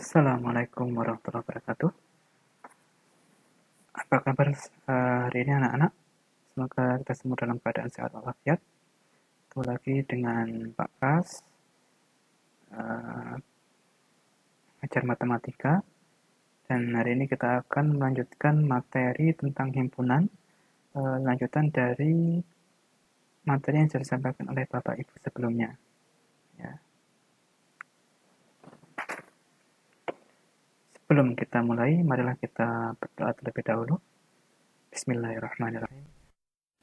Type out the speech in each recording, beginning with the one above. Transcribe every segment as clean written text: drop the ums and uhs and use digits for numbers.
Assalamualaikum warahmatullahi wabarakatuh. Apa kabar hari ini anak-anak? Semoga kita semua dalam keadaan sehat walafiat. Ketemu lagi dengan Pak Pras, ajar matematika. Dan hari ini kita akan melanjutkan materi tentang himpunan, lanjutan dari materi yang sudah disampaikan oleh Bapak Ibu sebelumnya. Ya. Sebelum kita mulai, marilah kita berdoa terlebih dahulu. Bismillahirrahmanirrahim.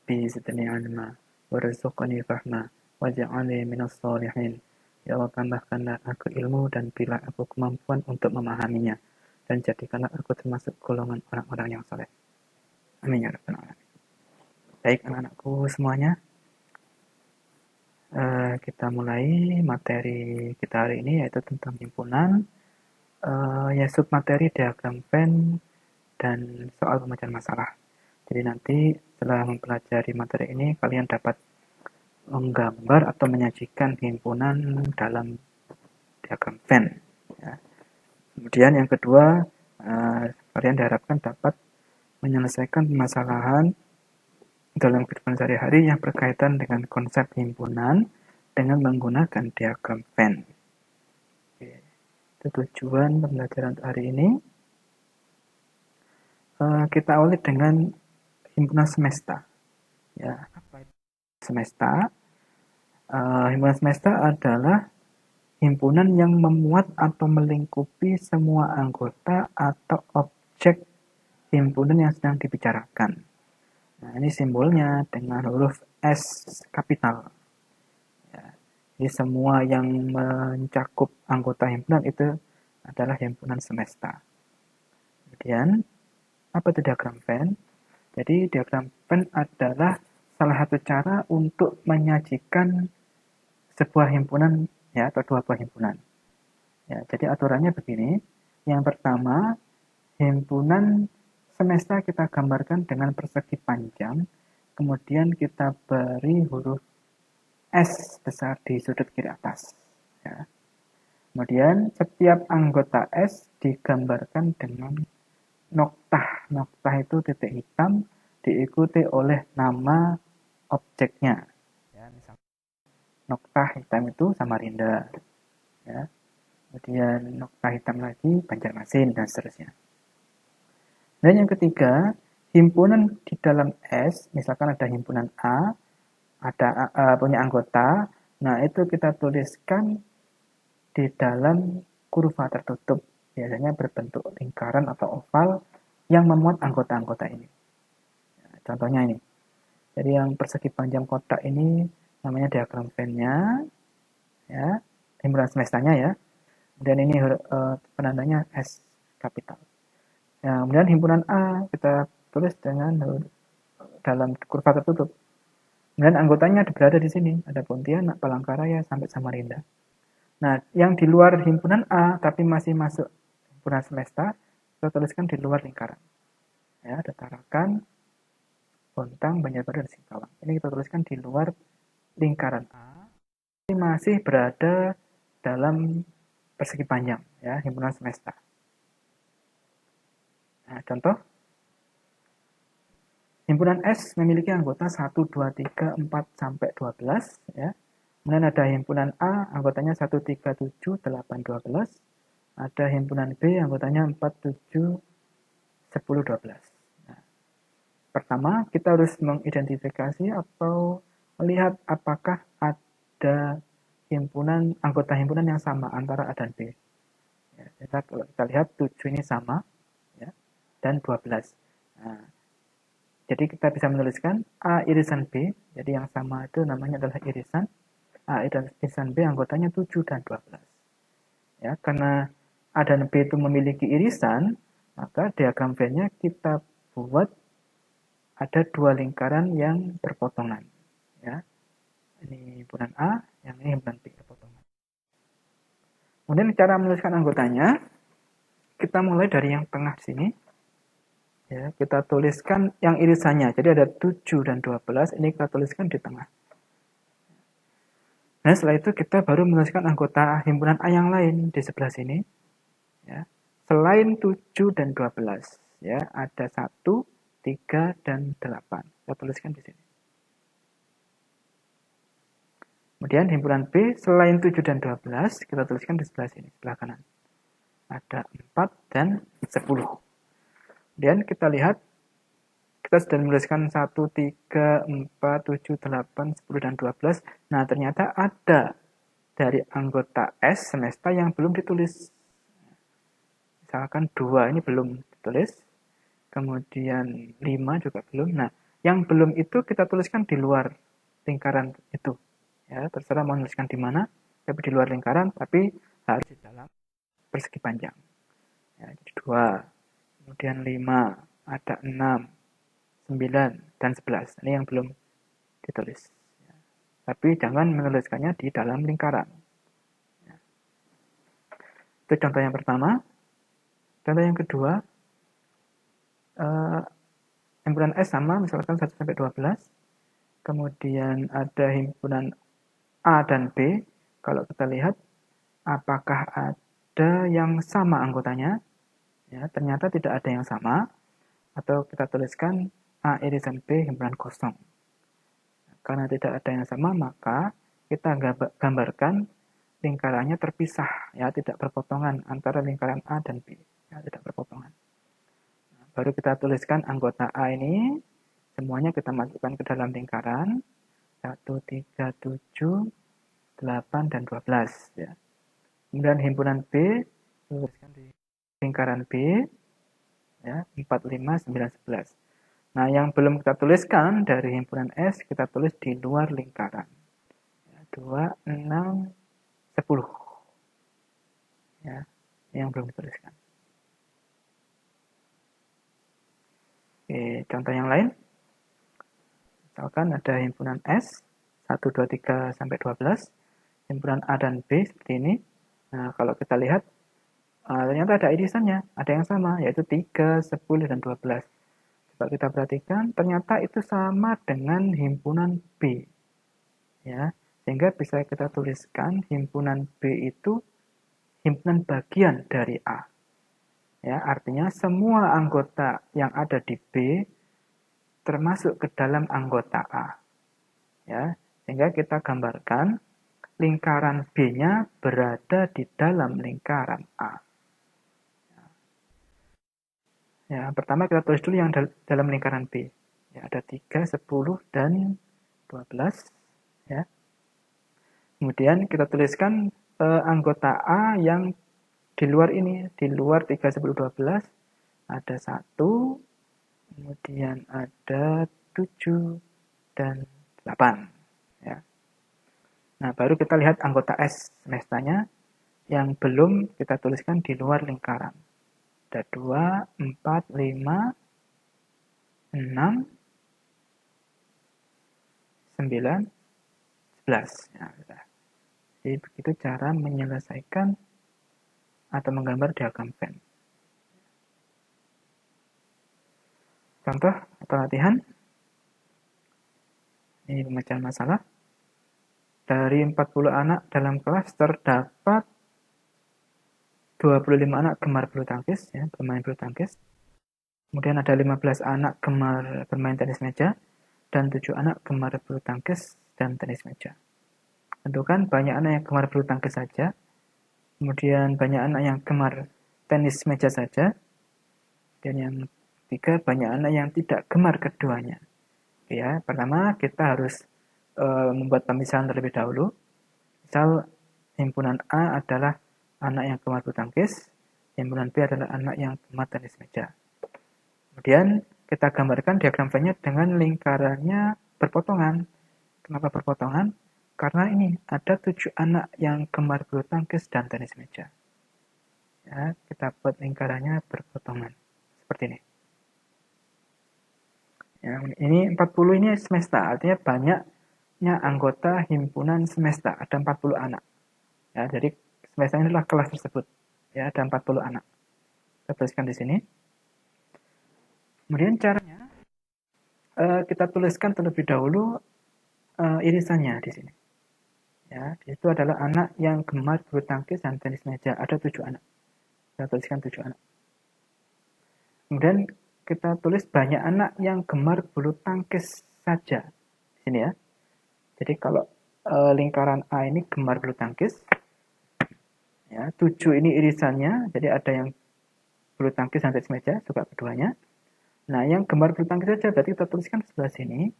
Bizidni ilma warzuqni fahma waj'alni minas shalihin. Ya Allah, tambahkanlah aku ilmu dan berilah aku kemampuan untuk memahaminya, dan jadikanlah aku termasuk golongan orang-orang yang saleh. Amin ya rabbal alamin. Baik anak-anakku semuanya, kita mulai materi kita hari ini, yaitu tentang himpunan, ya submateri diagram Venn dan soal pemecahan masalah. Jadi nanti setelah mempelajari materi ini, kalian dapat menggambar atau menyajikan himpunan dalam diagram Venn. Ya. Kemudian yang kedua, kalian diharapkan dapat menyelesaikan permasalahan dalam kehidupan sehari-hari yang berkaitan dengan konsep himpunan dengan menggunakan diagram Venn. Oke. Itu tujuan pembelajaran hari ini. Kita awali dengan himpunan semesta. Ya, apa itu semesta? Himpunan semesta adalah himpunan yang memuat atau melingkupi semua anggota atau objek himpunan yang sedang dibicarakan. Nah, ini simbolnya dengan huruf S kapital. Ya, jadi semua yang mencakup anggota himpunan itu adalah himpunan semesta. Kemudian, apa itu diagram Venn? Jadi diagram Venn adalah salah satu cara untuk menyajikan sebuah himpunan, ya, atau dua buah himpunan. Ya, jadi aturannya begini. Yang pertama, himpunan semesta kita gambarkan dengan persegi panjang, kemudian kita beri huruf S besar di sudut kiri atas. Ya. Kemudian setiap anggota S digambarkan dengan noktah. Noktah itu titik hitam diikuti oleh nama objeknya. Ya, misalnya noktah hitam itu Samarinda. Ya. Kemudian noktah hitam lagi Banjarmasin dan seterusnya. Dan yang ketiga, himpunan di dalam S, misalkan ada himpunan A, ada punya anggota, nah itu kita tuliskan di dalam kurva tertutup, biasanya berbentuk lingkaran atau oval yang memuat anggota-anggota ini. Nah, contohnya ini, jadi yang persegi panjang kotak ini namanya diagram Venn-nya, ya, himpunan semestanya ya, dan ini penandanya S kapital. Nah, kemudian himpunan A kita tulis dengan dalam kurva tertutup. Kemudian anggotanya berada di sini, ada Pontianak, Palangkaraya, sampai Samarinda. Nah, yang di luar himpunan A tapi masih masuk himpunan semesta, kita tuliskan di luar lingkaran. Ya, ada Tarakan, Bontang, Banjarbaru, dan Singkawang. Ini kita tuliskan di luar lingkaran A, tapi masih berada dalam persegi panjang, ya, himpunan semesta. Nah, contoh, himpunan S memiliki anggota 1, 2, 3, 4, sampai 12. Ya. Kemudian ada himpunan A, anggotanya 1, 3, 7, 8, 12. Ada himpunan B, anggotanya 4, 7, 10, 12. Nah, pertama, kita harus mengidentifikasi atau melihat apakah ada anggota himpunan yang sama antara A dan B. Ya, kita lihat 7 ini sama, ya, dan 12. Nah, jadi kita bisa menuliskan A irisan B, jadi yang sama itu namanya adalah irisan. A irisan B anggotanya 7 dan 12. Ya, karena A dan B itu memiliki irisan, maka diagram Venn-nya kita buat ada dua lingkaran yang berpotongan. Ya. Ini himpunan A, yang ini himpunan B berpotongan. Kemudian cara menuliskan anggotanya, kita mulai dari yang tengah sini. Ya, kita tuliskan yang irisannya. Jadi ada 7 dan 12, ini kita tuliskan di tengah. Nah, setelah itu kita baru menuliskan anggota himpunan A yang lain di sebelah sini. Ya. Selain 7 dan 12, ya, ada 1, 3, dan 8. Kita tuliskan di sini. Kemudian himpunan B selain 7 dan 12, kita tuliskan di sebelah sini, sebelah kanan. Ada 4 dan 10. Kemudian kita lihat, kita sudah menuliskan 1, 3, 4, 7, 8, 10, dan 12. Nah, ternyata ada dari anggota S semesta yang belum ditulis. Misalkan 2 ini belum ditulis, kemudian 5 juga belum. Nah, yang belum itu kita tuliskan di luar lingkaran itu. Ya, terserah mau tuliskan di mana, tapi di luar lingkaran, tapi harus di dalam persegi panjang. Ya, jadi 2, kemudian 5, ada 6, 9, dan 11. Ini yang belum ditulis. Ya. Tapi jangan menuliskannya di dalam lingkaran. Ya. Itu contoh yang pertama. Contoh yang kedua, himpunan S sama, misalkan 1-12. Kemudian ada himpunan A dan B. Kalau kita lihat, apakah ada yang sama anggotanya? Ya, ternyata tidak ada yang sama. Atau kita tuliskan A irisan B himpunan kosong. Karena tidak ada yang sama, maka kita gambarkan lingkarannya terpisah, ya, tidak berpotongan antara lingkaran A dan B, ya, tidak berpotongan. Nah, baru kita tuliskan anggota A ini, semuanya kita masukkan ke dalam lingkaran 1, 3, 7, 8, dan 12. Ya. Kemudian himpunan B, tuliskan di lingkaran B, ya, 4, 5, 9, 11. Nah, yang belum kita tuliskan dari himpunan S, kita tulis di luar lingkaran. 2, 6, 10. Ya, yang belum dituliskan. Oke, contoh yang lain. Misalkan ada himpunan S, 1, 2, 3, sampai 12. Himpunan A dan B seperti ini. Nah, kalau kita lihat, ternyata ada irisannya. Ada yang sama, yaitu 3, 10, dan 12. Coba kita perhatikan, ternyata itu sama dengan himpunan B. Ya, sehingga bisa kita tuliskan himpunan B itu himpunan bagian dari A. Ya, artinya semua anggota yang ada di B termasuk ke dalam anggota A. Ya, sehingga kita gambarkan lingkaran B-nya berada di dalam lingkaran A. Ya, pertama kita tulis dulu yang dalam lingkaran B. Ya, ada 3, 10, dan 12. Ya. Kemudian kita tuliskan anggota A yang di luar ini, di luar 3, 10, 12. Ada 1, kemudian ada 7, dan 8. Ya. Nah, baru kita lihat anggota S semestanya yang belum kita tuliskan di luar lingkaran. Ada 2, 4, 5, 6, 9, 11. Ya, jadi begitu cara menyelesaikan atau menggambar diagram Venn. Contoh atau latihan. Ini pemecahan masalah. Dari 40 anak dalam kelas terdapat 25 anak gemar bulu tangkis, ya, bermain bulu tangkis. Kemudian ada 15 anak gemar bermain tenis meja dan 7 anak gemar bulu tangkis dan tenis meja. Tentukan banyak anak yang gemar bulu tangkis saja, kemudian banyak anak yang gemar tenis meja saja, dan yang ketiga banyak anak yang tidak gemar keduanya. Ya, pertama kita harus membuat pemisahan terlebih dahulu. Misal himpunan A adalah anak yang gemar bulu tangkis, himpunan B adalah anak yang gemar tenis meja. Kemudian kita gambarkan diagram Venn-nya dengan lingkarannya berpotongan. Kenapa berpotongan? Karena ini ada 7 anak yang gemar bulu tangkis dan tenis meja. Ya, kita buat lingkarannya berpotongan seperti ini. Ya, ini 40 ini semesta, artinya banyaknya anggota himpunan semesta, ada 40 anak. Ya, jadi semesta ini adalah kelas tersebut. Ya, ada 40 anak. Kita tuliskan di sini. Kemudian caranya kita tuliskan terlebih dahulu irisannya di sini. Ya, itu adalah anak yang gemar bulu tangkis dan tenis meja. Ada 7 anak. Kita tuliskan 7 anak. Kemudian kita tulis banyak anak yang gemar bulu tangkis saja. Di sini ya. Jadi kalau lingkaran A ini gemar bulu tangkis, ya, 7 ini irisannya, jadi ada yang bulu tangkis dan tenis meja, suka keduanya. Nah, yang gemar bulu tangkis saja, berarti kita tuliskan sebelah sini.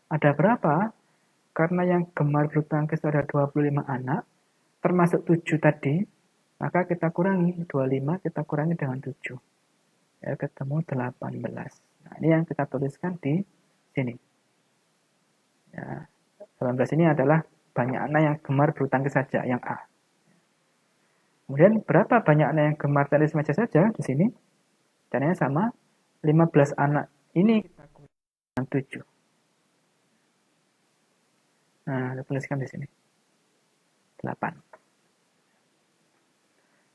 Ada berapa? Karena yang gemar bulu tangkis ada 25 anak, termasuk 7 tadi, maka kita kurangi 25, kita kurangi dengan 7. Ya, ketemu 18. Nah, ini yang kita tuliskan di sini. Ya, 18 ini adalah banyak anak yang gemar bulu tangkis saja, yang A. Kemudian berapa banyak anak yang gemar tenis meja saja di sini? Caranya sama, 15 anak ini kita kurangi dengan 7. Nah, kita tuliskan di sini. 8.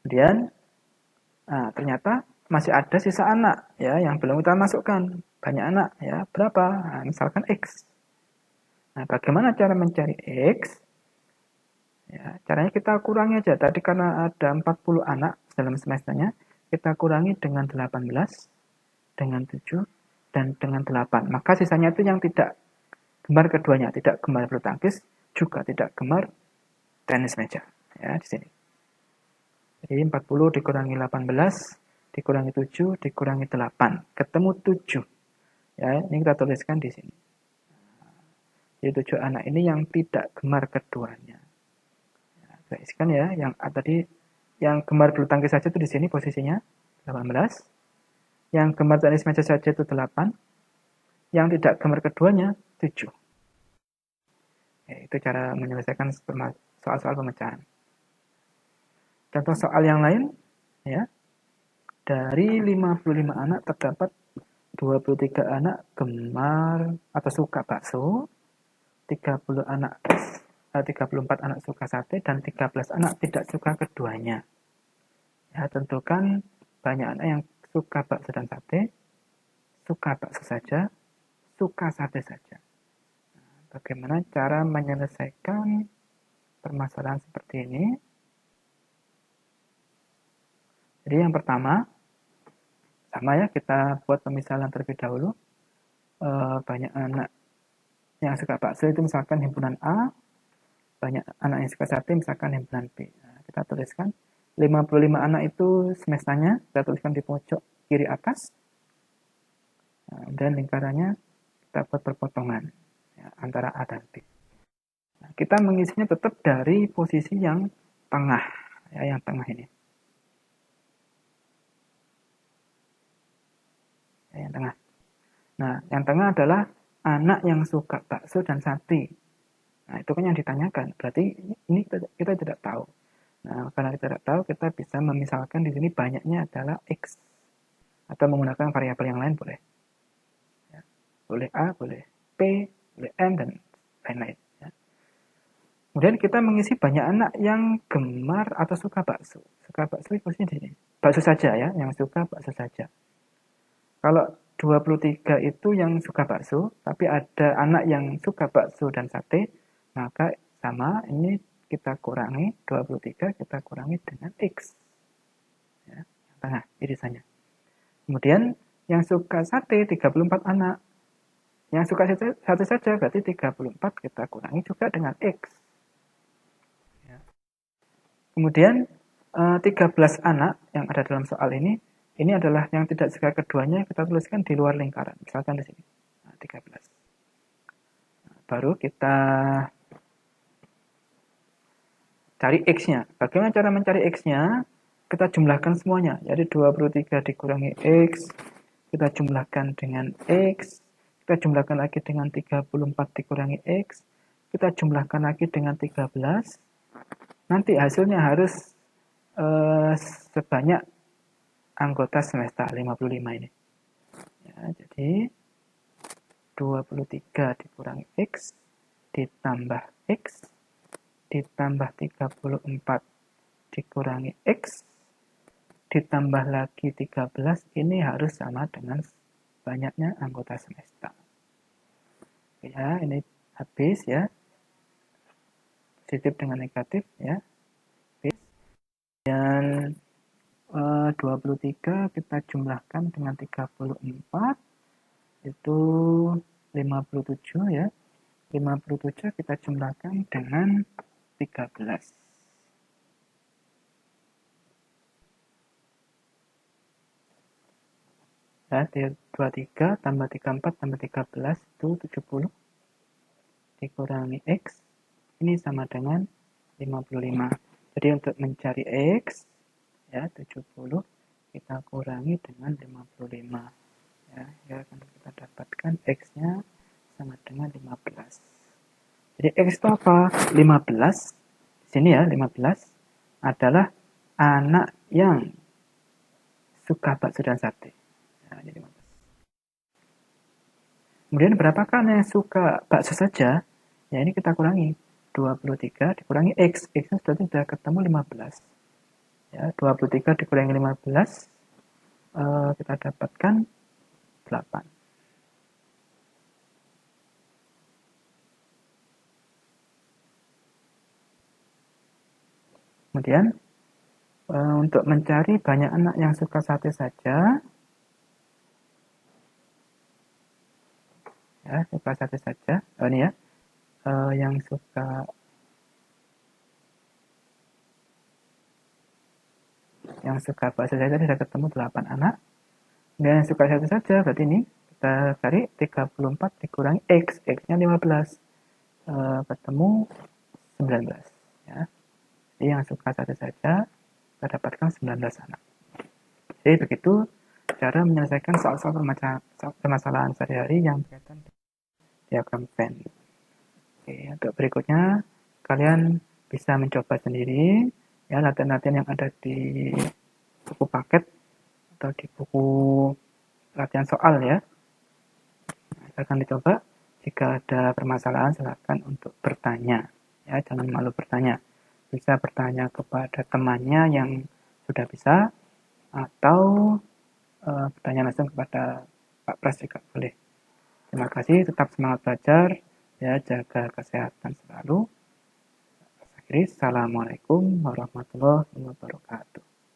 Kemudian, nah, ternyata masih ada sisa anak ya yang belum kita masukkan. Banyak anak ya, berapa? Nah, misalkan X. Nah, bagaimana cara mencari X? Ya, caranya kita kurangi aja. Tadi karena ada 40 anak dalam semesternya, kita kurangi dengan 18, dengan 7, dan dengan 8. Maka sisanya itu yang tidak gemar keduanya, tidak gemar bulu tangkis, juga tidak gemar tenis meja. Ya, di sini. Jadi 40 dikurangi 18, dikurangi 7, dikurangi 8. Ketemu 7. Ya, ini kita tuliskan di sini. Jadi 7 anak ini yang tidak gemar keduanya. Ya, saya isikan ya, yang tadi yang gemar bulu tangkis saja itu di sini posisinya 18. Yang gemar tenis meja saja itu 8. Yang tidak gemar keduanya 7. Ya, itu cara menyelesaikan soal-soal pemecahan. Contoh soal yang lain, ya. Dari 55 anak terdapat 23 anak gemar atau suka bakso, 30 anak 34 anak suka sate, dan 13 anak tidak suka keduanya. Ya, tentukan banyak anak yang suka bakso dan sate, suka bakso saja, suka sate saja. Nah, bagaimana cara menyelesaikan permasalahan seperti ini? Jadi yang pertama, sama ya, kita buat pemisalan terlebih dahulu. Banyak anak yang suka bakso itu misalkan himpunan A, banyak anak yang suka sate misalkan himpunan B. Nah, kita tuliskan 55 anak itu semesternya, kita tuliskan di pojok kiri atas. Nah, dan lingkarannya kita buat perpotongan ya, antara A dan B. Nah, kita mengisinya tetap dari posisi yang tengah, ya, yang tengah ini. Ya, yang tengah. Nah, yang tengah adalah anak yang suka bakso dan sate. Nah, itu kan yang ditanyakan. Berarti ini kita tidak tahu. Nah, karena kita tidak tahu, kita bisa memisalkan di sini banyaknya adalah X. Atau menggunakan variabel yang lain boleh. Ya. Boleh A, boleh P, boleh M, dan lain-lain. Ya. Kemudian kita mengisi banyak anak yang gemar atau suka bakso. Suka bakso posisinya di sini. Bakso saja ya, yang suka bakso saja. Kalau 23 itu yang suka bakso, tapi ada anak yang suka bakso dan sate, maka sama ini kita kurangi 23, kita kurangi dengan X. Ya, tengah irisannya. Kemudian yang suka sate 34 anak. Yang suka sate saja berarti 34 kita kurangi juga dengan X. Ya. Kemudian 13 anak yang ada dalam soal ini adalah yang tidak suka keduanya, kita tuliskan di luar lingkaran. Misalkan di sini. Nah, 13. Nah, baru kita cari X-nya. Bagaimana cara mencari X-nya? Kita jumlahkan semuanya. Jadi 23 dikurangi X, kita jumlahkan dengan X, kita jumlahkan lagi dengan 34 dikurangi X, kita jumlahkan lagi dengan 13. Nanti hasilnya harus sebanyak anggota semester 55 ini. Ya, jadi 23 dikurangi X ditambah X ditambah 34 dikurangi X ditambah lagi 13 ini harus sama dengan banyaknya anggota semester. Ya, ini habis ya. Positif dengan negatif ya. Habis. Dan 23 kita jumlahkan dengan 34, itu 57 ya. 57 kita jumlahkan dengan 13. Ya, 23 tambah 34 tambah 13 itu 70. Dikurangi X, ini sama dengan 55. Jadi untuk mencari X, ya 70, kita kurangi dengan 55. Ya akan kita dapatkan X-nya sama dengan 15. Jadi X itu apa? 15. Di sini ya, 15 adalah anak yang suka bakso dan sate. Nah, jadi 15. Kemudian berapakah anak yang suka bakso saja? Ya ini kita kurangi. 23 dikurangi X. X-nya sudah ketemu 15. Ya, 23 dikurangi 15, kita dapatkan 8. Kemudian untuk mencari banyak anak yang suka sate saja, ya suka sate saja. Ini ya, yang suka bakso saja sudah ketemu 8 anak. Dan yang suka sate saja berarti ini kita cari 34 dikurangi X, X-nya 15, ketemu 19 ya. Jadi yang suka sate saja kita dapatkan 19 anak. Jadi begitu cara menyelesaikan soal-soal permasalahan sehari-hari yang berkaitan diagram Venn. Oke, untuk berikutnya kalian bisa mencoba sendiri ya latihan-latihan yang ada di buku paket atau di buku latihan soal ya. Akan dicoba. Jika ada permasalahan silakan untuk bertanya ya, jangan malu bertanya. Bisa bertanya kepada temannya yang sudah bisa atau bertanya langsung kepada Pak Pras juga boleh. Terima kasih, tetap semangat belajar, ya jaga kesehatan selalu. Akhiri, Assalamualaikum warahmatullahi wabarakatuh.